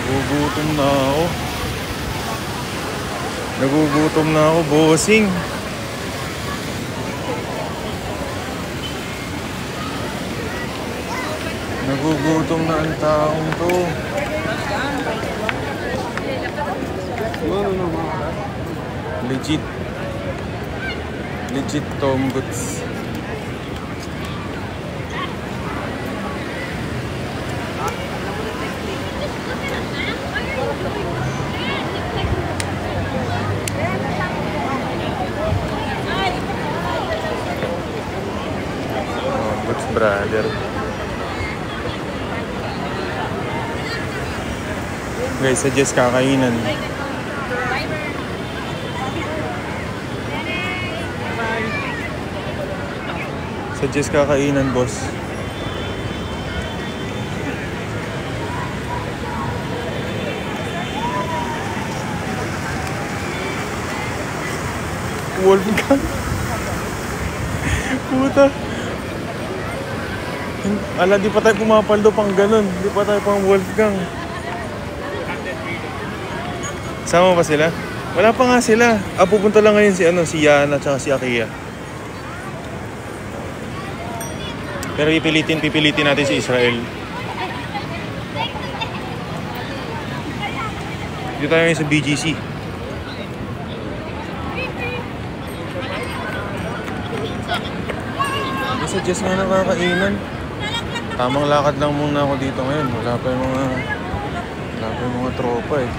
Nagugutom na ako. Nagugutom na ako, bossing. Nagugutom na ang taong to. Legit. Legit Tom Goods. Goods brother. Guys, suggest kakainan. Suggest kakainan, boss. Wolfgang. Puta. Ala, di pa tayo pumapaldo pang ganun. Di pa tayo pang Wolfgang. Sama pa sila? Wala pa nga sila. Pupunta lang ngayon si Yana at si Akia. Pero pipilitin natin si Israel. Dito tayo ngayon sa BGC. Suggest nga ng kakainan. Tamang lakad lang muna ako dito ngayon. Wala pa yung mga tropa eh.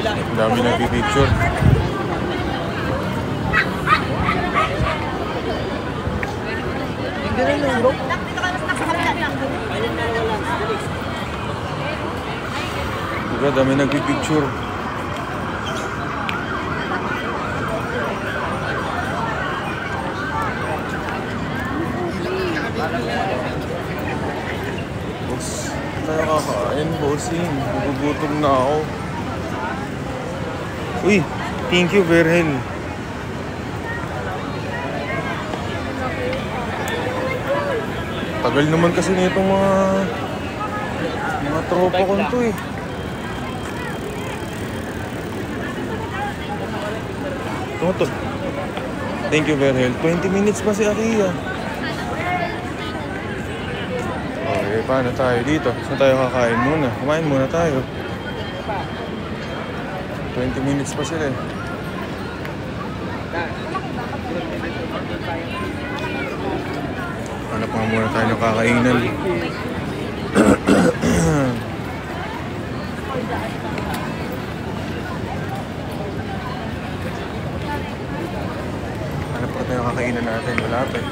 Ang dami nagpipicture. Diba, dami nagpipicture. Boss, tayo kakain, bossing. Nagugutom na ako. Uy, thank you, Berhel. Tagal naman kasi nitong mga tropa ko nito eh. Ito. Thank you, Berhel. 20 minutes pa si Akia. Okay, paano tayo dito? Saan tayo kakain muna? Kumain muna tayo. 20 minutes pa sila eh. Hanap nga muna tayo ng kakainan. Hanap pa tayo ng kakainan natin. Wala pa eh.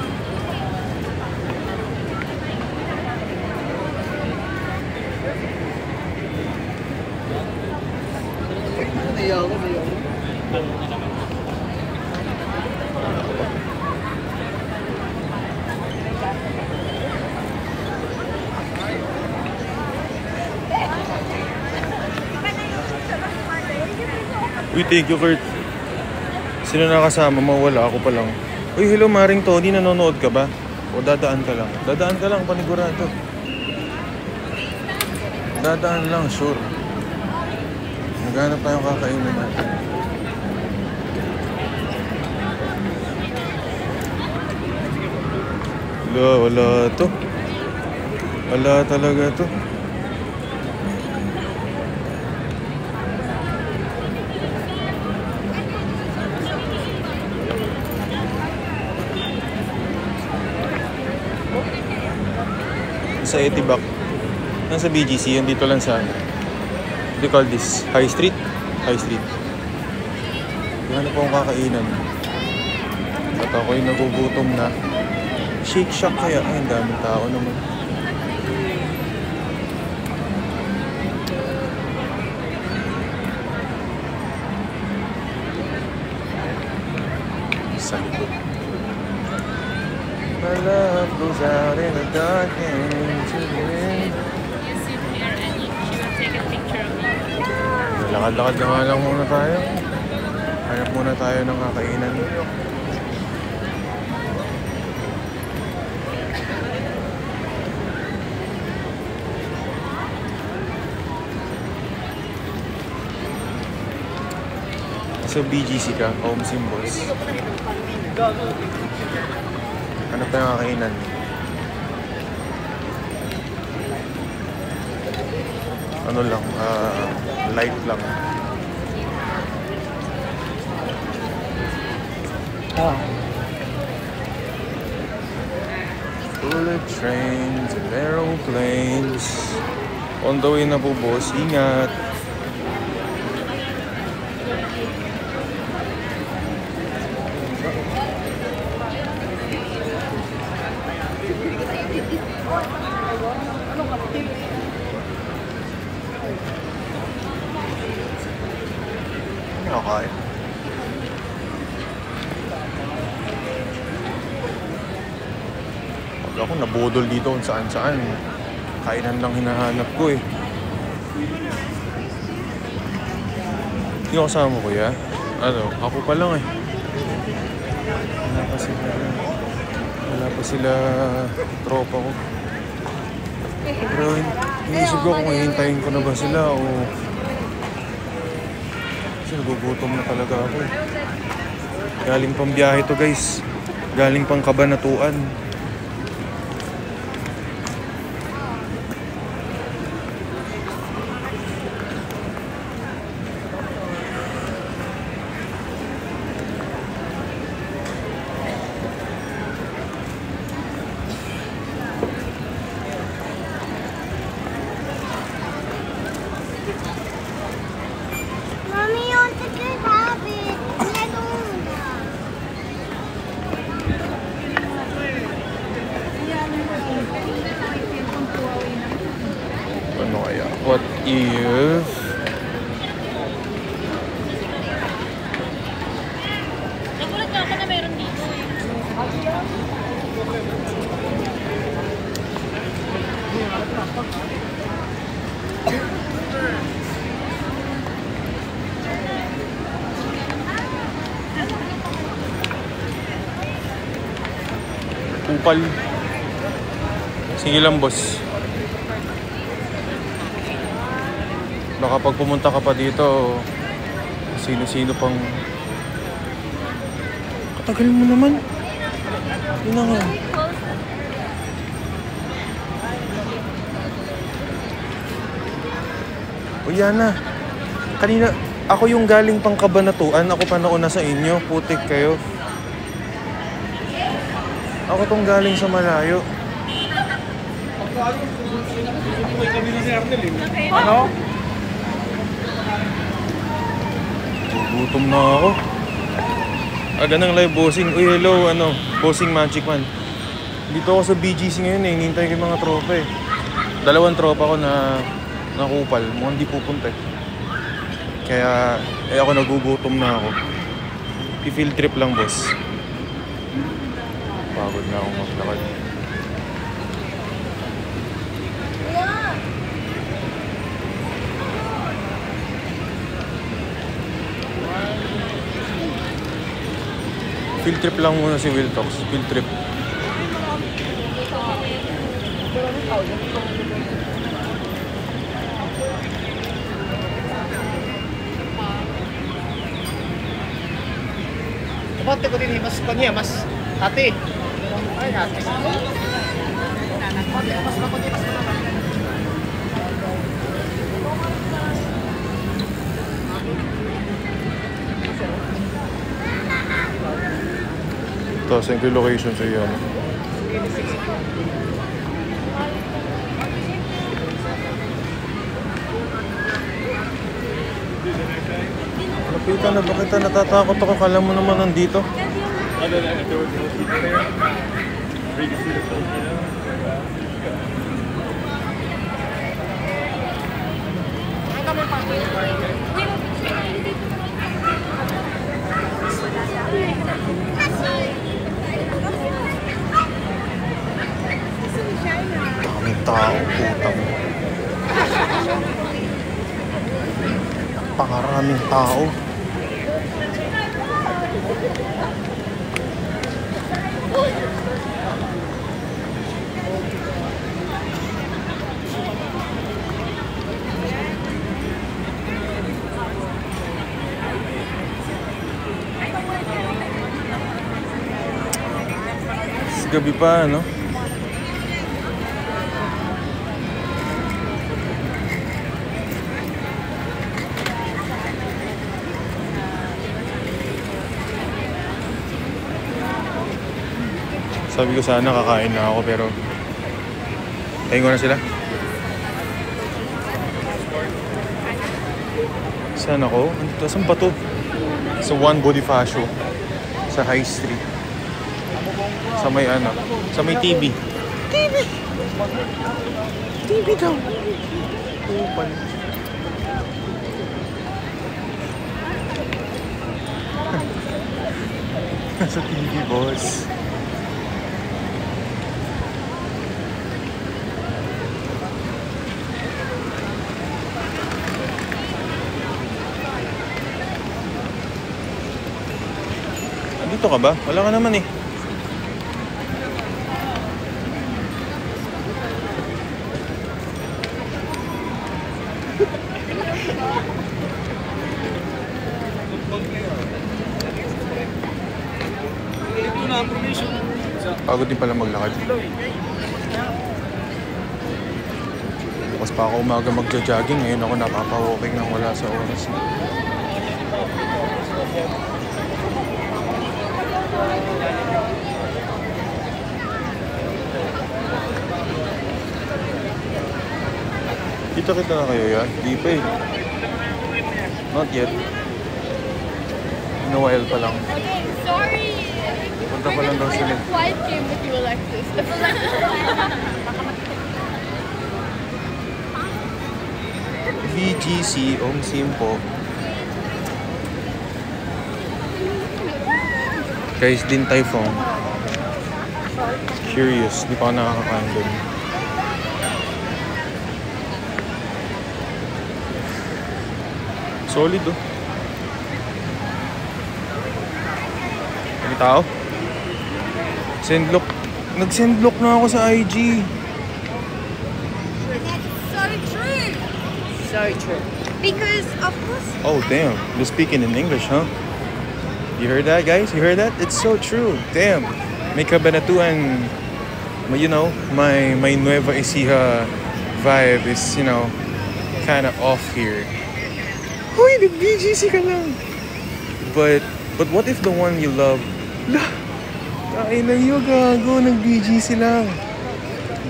Uy, thank you, Kurt. Sino nakasama? Mawala ako pa lang. Uy, hello, Maring Tony. Nanonood ka ba? O dadaan ka lang? Dadaan ka lang, panigurado. Dadaan lang, sure. Naghanap tayong kakainin natin. Wala to. Wala talaga to. Sa Etibac. Nasa BGC, yan dito lang sa what do you call this? High Street? High Street. Ano po ang kakainan? At ako'y nagugutom na. Shake Shack kaya? Ay, ang daming tao naman. Sa likod. My love goes out in the dark and into the wind. You sit here and she will take a picture of you. Lakad-lakad na nga lang muna tayo. Hanap muna tayo ng kakainan. sa BGC ka, home sim boss. Ano pa yung kakainan? Ano lang, light lang. Bullet trains and aeroplanes. On the way na po, boss. Ingat. Okay. Pag ako nabudol dito kung saan-saan, kainan lang hinahanap ko eh. Hindi ako kasama, kuya. Ano, ako pa lang eh. Wala pa sila tropa ko. Pero inisip ko kung hihintayin ko na ba sila o... Kasi nagugutom na talaga ako. Galing pang biyahe to, guys. Galing pang Kabanatuan. Mommy, you want a good habit. I don't want that. Ano kaya? What if... Nagulat nga ako na meron dito eh. Kupal. Sige lang, boss. Baka pag pumunta ka pa dito, sino-sino pang... Katagal mo naman. Yun na nga. O yan na. Kanina, ako yung galing pang Kabanatuan. Ako pa nauna sa inyo. Putik kayo. Ako tong galing sa malayo. Ano? Gutom na ako. Ganang live bossing. Uy, hello, bossing Magic Man. Dito ako sa BGC ngayon eh. Hinihintay ko yung mga tropa eh. 2 tropa ko na nakupal. Mukhang di pupunta eh. Kaya, ako nagugutom na ako. I-field trip lang, boss. Pagod na akong maglakad. Field trip lang muna si Will Talks. Field trip. Kapag ko din mas kanya, mas hati. Ay, hati. Mas makundi, mas makundi. Ito, send ko yung location sa iyo. Lapitan na, bakit natatakot ako? Kala mo naman nandito. Daming tao, putang. Napakaraming tao. gabi pa, no? Sabi ko sana kakain na ako pero tayo ko na sila. Saan ako? Andito, saan ba to? Sa Juan Bonifacio sa High Street. Sa may ano? Sa may TV. TV! TV daw. Upal. Sa TV, boss. Dito ka ba? Wala ka naman eh. Pagod din pala maglakad. Bukas pa ako umaga magja-jogging. Ngayon ako napapa-walking nang wala sa oras. Kita-kita na kayo yan? Di pa eh. Not yet. In a while pa lang. Okay, sorry. Punta pa lang daw sila. Quiet game with you, Alexis. BGC Ong Simpo. Guys, Din Tai Fung. Curious, di pa ako nakakakain dun. Solid oh. May tao? Sendlock. Nag-sendlock na ako sa IG. So true. So true. Because of course. Oh damn, they're speaking in English, huh? You heard that, guys? You heard that? It's so true. Damn. May kabanatuan. You know, my Nueva Ecija vibe is, you know, kind of off here. Hoy, nag-BGC ka lang. But what if the one you love, kain lang yun, gago, nag-BGC lang.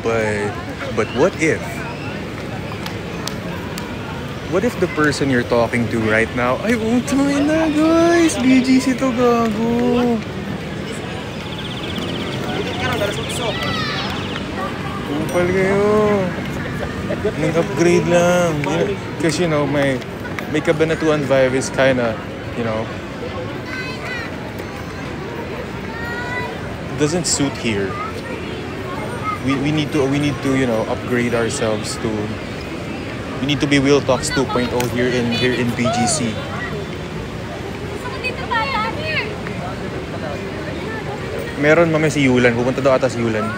But what if the person you're talking to right now, ay, utangay na, guys, BGC to, gago. Upal kayo. Nag-upgrade lang. Because, you know, may kabanatuan vibe is kinda, you know, doesn't suit here. We need to, you know, upgrade ourselves to, we need to be Will Talks 2.0 here in BGC. Meron mamaya si Yulan. Pupunta daw ata si Yulan.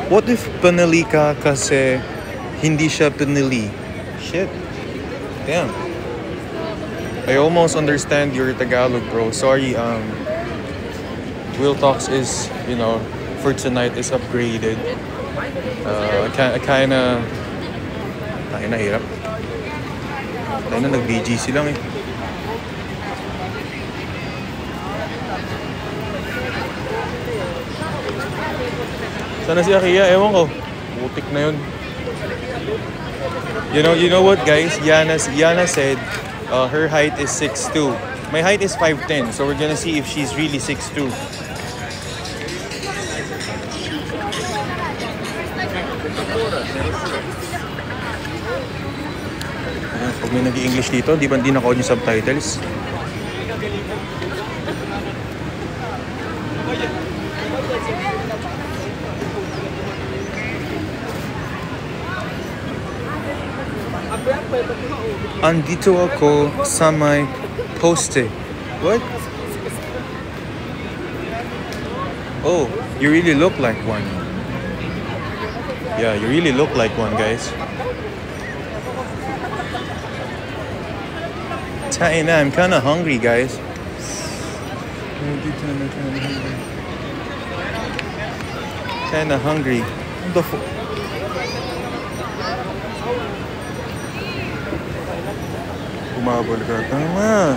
What if panali ka kasi hindi siya panali? Shit. Damn. I almost understand your Tagalog, bro. Sorry, Will Talks is, you know, for tonight is upgraded. Kinda hirap. Kinda nag-BGC lang eh. Sana si Akia? Ewan ko. Putik na yun. You know what, guys? Yana said her height is 6'2". My height is 5'10", so we're gonna see if she's really 6'2". Pag may nag-i-English dito, di naka-on yung subtitles. Andito ako sa may poste. What? Oh, you really look like one. Yeah, you really look like one, guys. China. I'm kinda hungry, guys. Kinda hungry. What the fuck? Umabol ka. Tama.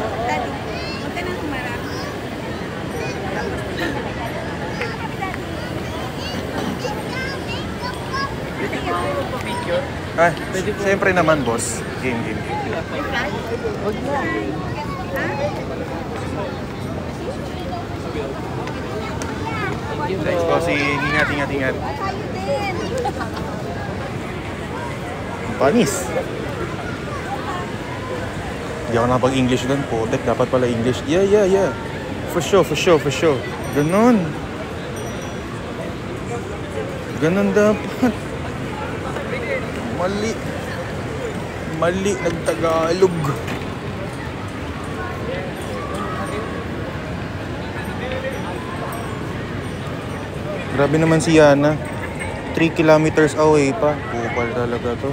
Ay, siyempre naman, boss. Game. Thanks, bossing. Ingat. Panis. Hindi ako nakapag-English doon. Putek, dapat pala English. Yeah. For sure. Ganon dapat. Mali, nagtagalog. Grabe naman si Yana. 3 kilometers away pa. Kupal talaga to.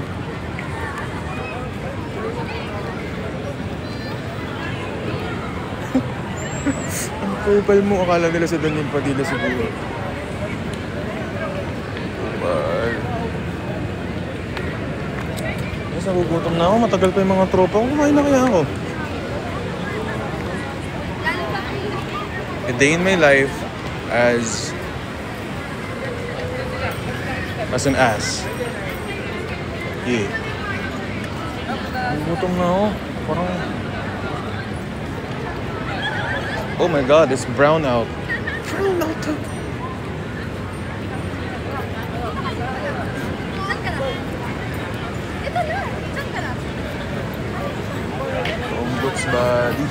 Ang kupal mo. Akala nila sa Daniel Padilla siguro. Kupal. Yes, nagugutom na ako. Matagal pa yung mga tropa ko. Kumain na kaya ako. A day in my life as an ass. Yeah. Nagugutom na ako. Parang... Oh my god, it's brown out. Brown out. Ombuds body.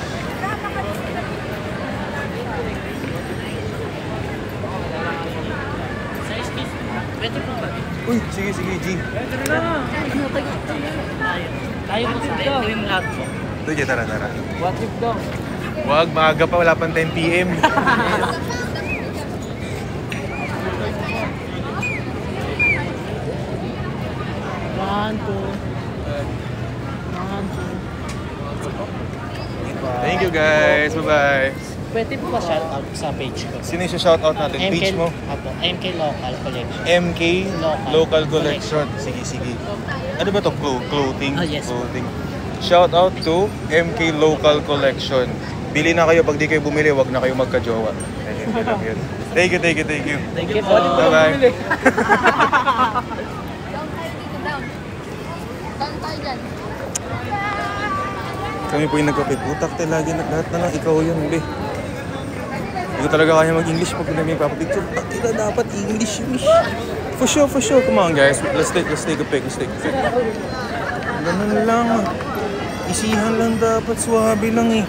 Uy, sige, G. Tayo mo sa gawin lahat mo. Sige, tara. What trip daw? Wag, maaga pa, wala pang 10 PM. Thank you guys, bye-bye. Pwede po ba shoutout sa page ko? Sino yung shoutout natin? Page mo? Apo, MK Local Collection. MK Local Collection. Sige. Ano ba to? Clothing? Yes. Clothing. Shout out to MK Local Collection. Bili na kayo, pag di kayo bumili, wag na kayo magka-jowa. Hindi lang yun. Thank you. Thank you po. Bye-bye. Kami po yung nagkapit. Utak tayo lagi, lahat na lang ikaw yun. Hindi ko talaga kaya mag-English pag may papapicture. Tila dapat English. For sure. Come on guys, let's take a pic. Ganun lang. Isihan lang dapat, swabe lang eh.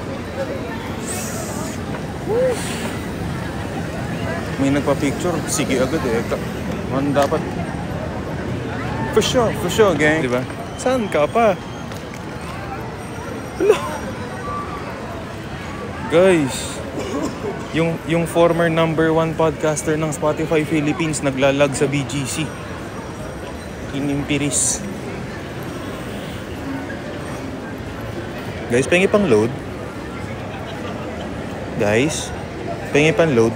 May nagpa-picture, sige agad eh. Man dapat. For sure gang. Diba? Saan ka pa? Guys, yung former #1 podcaster ng Spotify Philippines naglalag sa BGC. Inimpiris. Guys, pengi pang load. Guys, pengi pang load.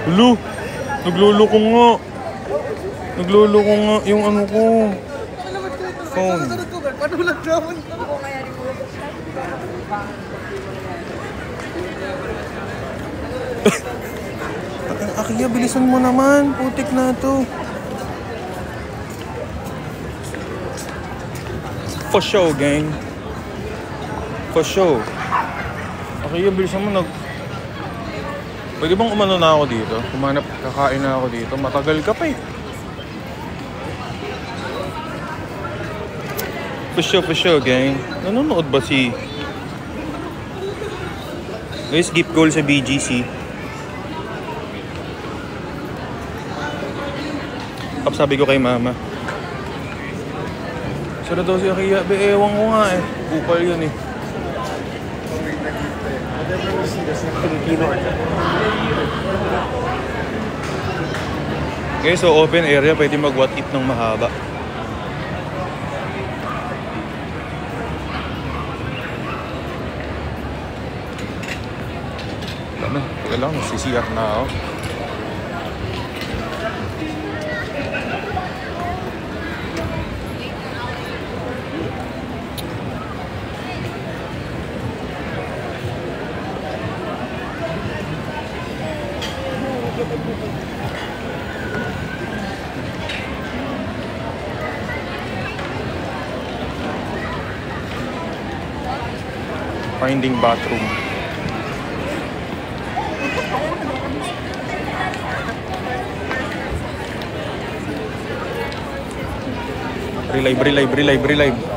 Hello, nagluloko nga yung ano ko. Phone. Akiya, bilisan mo naman. Putik na to. For sure, gang. For sure. Akiya, bilisan mo. Pwede bang umano na ako dito? Kakain na ako dito. Matagal ka pa eh. For sure, gang. Nanonood ba si... Guys, gift goal sa BGC. Sabi ko kay mama. Saan na daw si Akira? Be, ewan ko nga eh. Bukal yun eh. Okay, so open area, pwede mag what if ng mahaba. Ano, teka lang, nagsisiyar na ako. Finding bathroom. Relive.